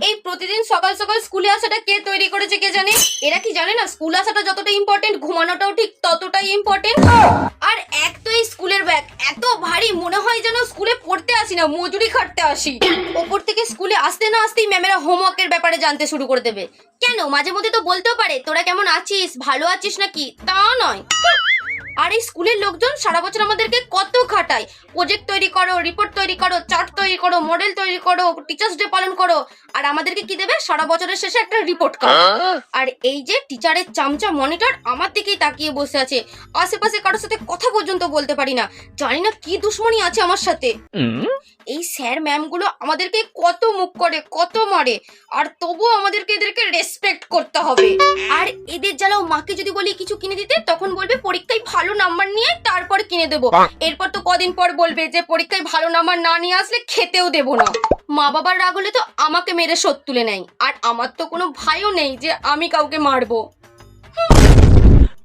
এই প্রতিদিন সকাল সকাল স্কুলে আসাটা কে তৈরি করেছে কে জানে? এরা কি জানে না স্কুল আসাটা যতটা ইম্পর্টেন্ট ঘুমানোটাও ঠিক ততটাই ইম্পর্টেন্ট। আর এক তো এই স্কুলের ব্যাগ এত ভারী মনে হয় যেন স্কুলে পড়তে আসি না মজুরি খাটতে আসি। ওপর থেকে স্কুলে আসতে না আসতেই ম্যামেরা হোমওয়ার্কের ব্যাপারে জানতে শুরু করে দেবে। কেন মাঝে মধ্যে তো বলতেও পারে তোরা কেমন আছিস ভালো আছিস নাকি, তা নয়। আর এই স্কুলের লোকজন সারা বছর আমাদেরকে কত খাটায়, প্রজেক্ট তৈরি করো, রিপোর্ট তৈরি করো, চার্ট তৈরি করো, মডেল তৈরি করো, টিচার্স ডে পালন করো, আর আমাদেরকে কি দেবে সারা বছরের শেষে একটা রিপোর্ট কার্ড। আর এই যে টিচারের চামচা মনিটর আমার দিকেই তাকিয়ে বসে আছে, আশেপাশে কারোর সাথে কথা পর্যন্ত বলতে পারি না, জানি না কি দুশ্মনী আছে আমার সাথে। এই স্যার ম্যাম গুলো আমাদেরকে কত মুখ করে কত মারে, আর তবুও আমাদেরকে এদেরকে রেসপেক্ট করতে হবে। আর এদের জ্বালাও মাকে যদি বলি কিছু কিনে দিতে তখন বলবে পরীক্ষায় ভালো নাম্বার নিয়ে তারপর কিনে দেবো। এরপর তো কদিন পর বলবে যে পরীক্ষায় ভালো নাম্বার না নিয়ে আসলে খেতেও দেবো না। মা বাবার রাগ হলে তো আমাকে মেরে শোধ তুলে নেয়, আর আমার তো কোনো ভাইও নেই যে আমি কাউকে মারবো।